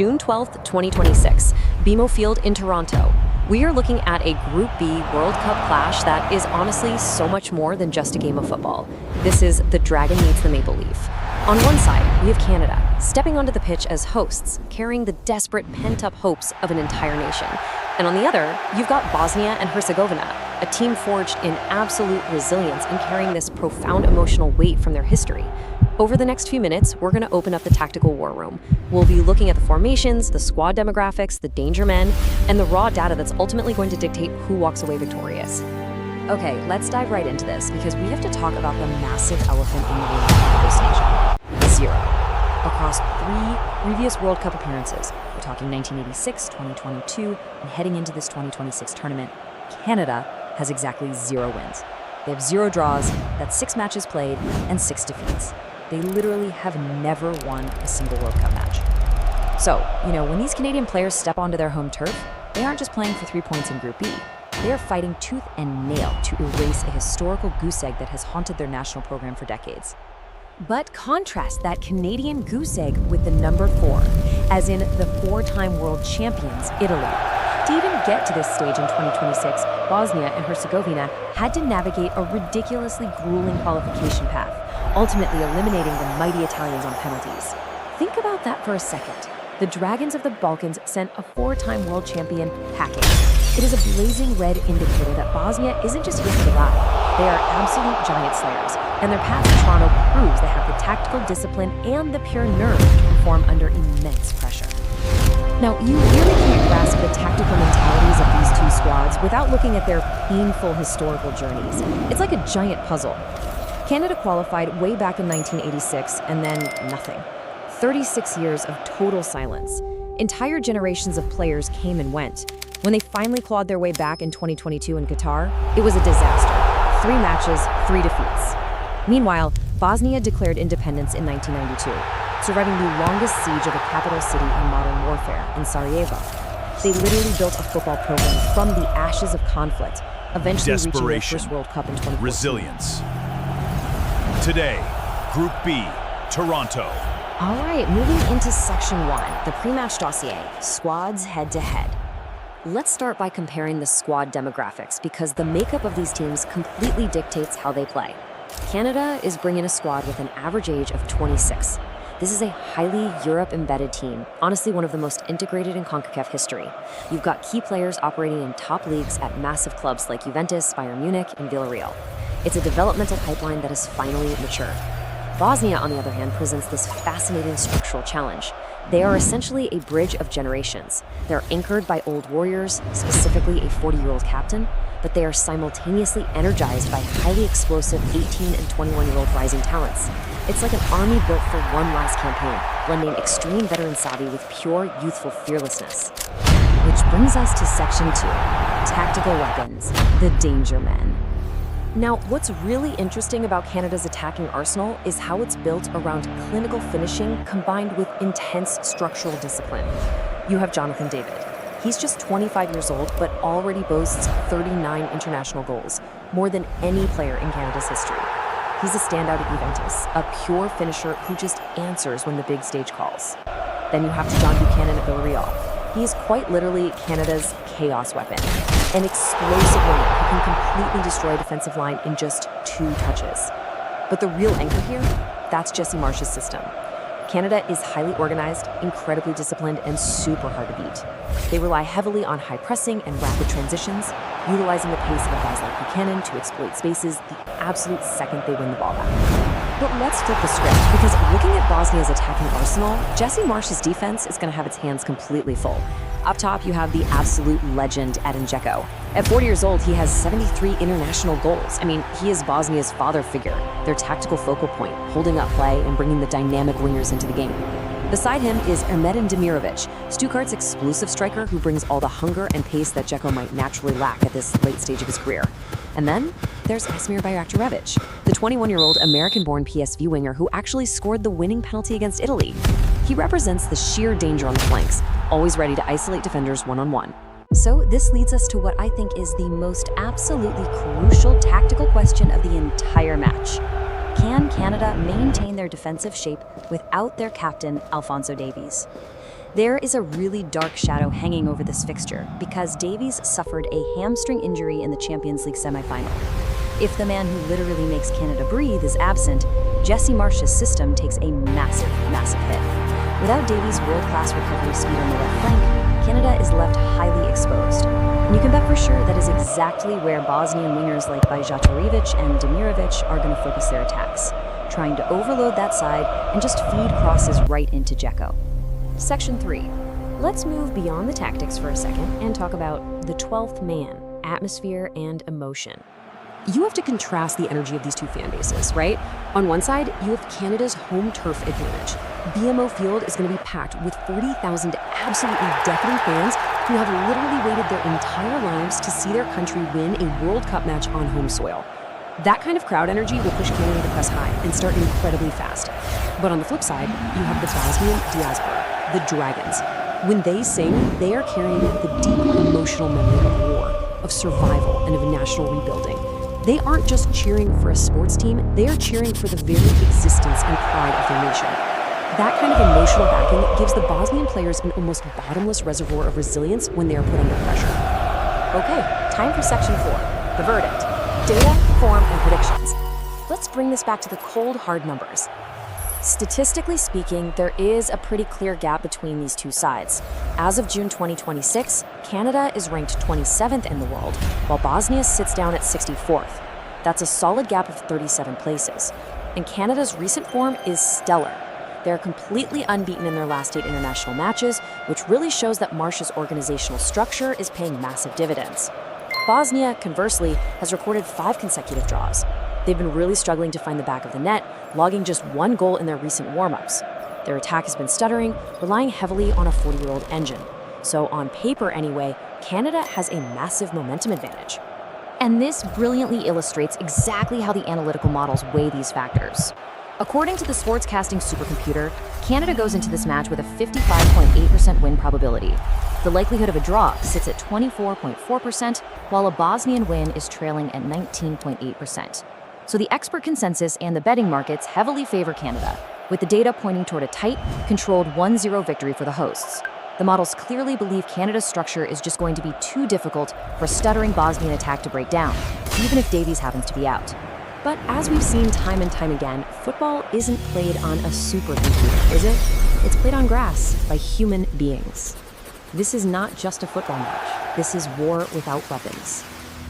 June 12th, 2026, BMO Field in Toronto. We are looking at a Group B World Cup clash that is honestly so much more than just a game of football. This is the Dragon meets the Maple Leaf. On one side, we have Canada, stepping onto the pitch as hosts, carrying the desperate pent-up hopes of an entire nation. And on the other, you've got Bosnia and Herzegovina, a team forged in absolute resilience and carrying this profound emotional weight from their history. Over the next few minutes, we're going to open up the tactical war room. We'll be looking at the formations, the squad demographics, the danger men, and the raw data that's ultimately going to dictate who walks away victorious. Okay, let's dive right into this because we have to talk about the massive elephant in the room for this nation. 0. Across 3 previous World Cup appearances, we're talking 1986, 2022, and heading into this 2026 tournament, Canada has exactly 0 wins. They have 0 draws, that's 6 matches played, and 6 defeats. They literally have never won a single World Cup match. So, when these Canadian players step onto their home turf, they aren't just playing for 3 points in Group B. They are fighting tooth and nail to erase a historical goose egg that has haunted their national program for decades. But contrast that Canadian goose egg with the number 4, as in the 4-time world champions, Italy. To even get to this stage in 2026, Bosnia and Herzegovina had to navigate a ridiculously grueling qualification path, ultimately eliminating the mighty Italians on penalties. Think about that for a second. The Dragons of the Balkans sent a 4-time world champion packing. It is a blazing red indicator that Bosnia isn't just here for the ride. They are absolute giant slayers, and their path to Toronto proves they have the tactical discipline and the pure nerve to perform under immense pressure. Now, you really can't grasp the tactical mentalities of these 2 squads without looking at their painful historical journeys. It's like a giant puzzle. Canada qualified way back in 1986, and then nothing. 36 years of total silence. Entire generations of players came and went. When they finally clawed their way back in 2022 in Qatar, it was a disaster. 3 matches, 3 defeats. Meanwhile, Bosnia declared independence in 1992, surviving the longest siege of a capital city in modern warfare, in Sarajevo. They literally built a football program from the ashes of conflict, eventually reaching their first World Cup in 2014. Resilience. Today, Group B, Toronto. All right, moving into Section 1, the pre-match dossier, squads head-to-head. Let's start by comparing the squad demographics because the makeup of these teams completely dictates how they play. Canada is bringing a squad with an average age of 26. This is a highly Europe-embedded team, honestly one of the most integrated in CONCACAF history. You've got key players operating in top leagues at massive clubs like Juventus, Bayern Munich, and Villarreal. It's a developmental pipeline that has finally matured. Bosnia, on the other hand, presents this fascinating structural challenge. They are essentially a bridge of generations. They're anchored by old warriors, specifically a 40-year-old captain, but they are simultaneously energized by highly explosive 18 and 21-year-old rising talents. It's like an army built for one last campaign, blending extreme veteran savvy with pure youthful fearlessness. Which brings us to Section 2, Tactical Weapons, the Danger Men. Now, what's really interesting about Canada's attacking arsenal is how it's built around clinical finishing combined with intense structural discipline. You have Jonathan David. He's just 25 years old, but already boasts 39 international goals, more than any player in Canada's history. He's a standout at Juventus, a pure finisher who just answers when the big stage calls. Then you have John Buchanan at Villarreal. He is quite literally Canada's chaos weapon, an explosive winger who can completely destroy a defensive line in just 2 touches. But the real anchor here, that's Jesse Marsch's system. Canada is highly organized, incredibly disciplined, and super hard to beat. They rely heavily on high pressing and rapid transitions, utilizing the pace of guys like Buchanan to exploit spaces the absolute second they win the ball back. But let's flip the script, because looking at Bosnia's attacking arsenal, Jesse Marsch's defense is going to have its hands completely full. Up top, you have the absolute legend, Edin Dzeko. At 40 years old, he has 73 international goals. I mean, he is Bosnia's father figure, their tactical focal point, holding up play and bringing the dynamic wingers into the game. Beside him is Ermedin Demirovic, Stuttgart's explosive striker who brings all the hunger and pace that Dzeko might naturally lack at this late stage of his career. And then there's Asmir Bajraktarevic, the 21-year-old American-born PSV winger who actually scored the winning penalty against Italy. He represents the sheer danger on the flanks, always ready to isolate defenders one-on-one. So this leads us to what I think is the most absolutely crucial tactical question of the entire match. Can Canada maintain their defensive shape without their captain, Alphonso Davies? There is a really dark shadow hanging over this fixture because Davies suffered a hamstring injury in the Champions League semifinal. If the man who literally makes Canada breathe is absent, Jesse Marsch's system takes a massive, massive hit. Without Davies' world-class recovery speed on the left flank, Canada is left highly exposed. And you can bet for sure that is exactly where Bosnian wingers like Bajatorevic and Demirovic are going to focus their attacks, trying to overload that side and just feed crosses right into Dzeko. Section 3. Let's move beyond the tactics for a second and talk about the 12th man, atmosphere and emotion. You have to contrast the energy of these two fan bases, right? On one side, you have Canada's home turf advantage. BMO Field is going to be packed with 40,000 absolutely deafening fans who have literally waited their entire lives to see their country win a World Cup match on home soil. That kind of crowd energy will push Canada to press high and start incredibly fast. But on the flip side, you have the Bosnian diaspora, the Dragons. When they sing, they are carrying the deep emotional memory of war, of survival, and of national rebuilding. They aren't just cheering for a sports team, they are cheering for the very existence and pride of their nation. That kind of emotional backing gives the Bosnian players an almost bottomless reservoir of resilience when they are put under pressure. Okay, time for section 4, the verdict. Data, form, and predictions. Let's bring this back to the cold, hard numbers. Statistically speaking, there is a pretty clear gap between these two sides. As of June 2026, Canada is ranked 27th in the world, while Bosnia sits down at 64th. That's a solid gap of 37 places. And Canada's recent form is stellar. They're completely unbeaten in their last 8 international matches, which really shows that Marsch's organizational structure is paying massive dividends. Bosnia, conversely, has recorded 5 consecutive draws. They've been really struggling to find the back of the net, logging just 1 goal in their recent warm-ups. Their attack has been stuttering, relying heavily on a 40-year-old engine. So on paper anyway, Canada has a massive momentum advantage. And this brilliantly illustrates exactly how the analytical models weigh these factors. According to the sportscasting supercomputer, Canada goes into this match with a 55.8% win probability. The likelihood of a draw sits at 24.4%, while a Bosnian win is trailing at 19.8%. So the expert consensus and the betting markets heavily favor Canada, with the data pointing toward a tight, controlled 1-0 victory for the hosts. The models clearly believe Canada's structure is just going to be too difficult for a stuttering Bosnian attack to break down, even if Davies happens to be out. But as we've seen time and time again, football isn't played on a supercomputer, is it? It's played on grass by human beings. This is not just a football match. This is war without weapons.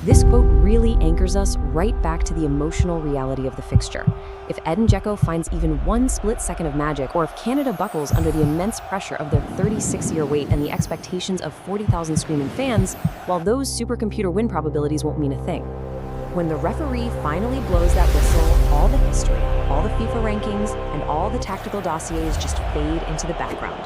This quote really anchors us right back to the emotional reality of the fixture. If Edin Dzeko finds even one split second of magic, or if Canada buckles under the immense pressure of their 36-year wait and the expectations of 40,000 screaming fans, well, those supercomputer win probabilities won't mean a thing. When the referee finally blows that whistle, all the history, all the FIFA rankings, and all the tactical dossiers just fade into the background.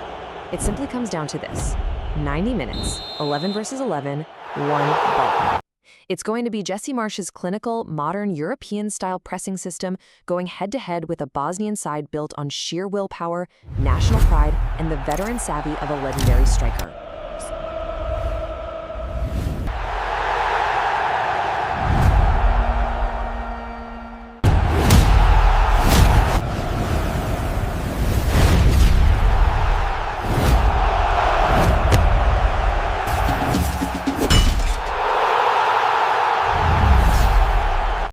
It simply comes down to this: 90 minutes, 11 versus 11, 1 ball. It's going to be Jesse Marsch's clinical, modern, European-style pressing system going head-to-head with a Bosnian side built on sheer willpower, national pride, and the veteran savvy of a legendary striker.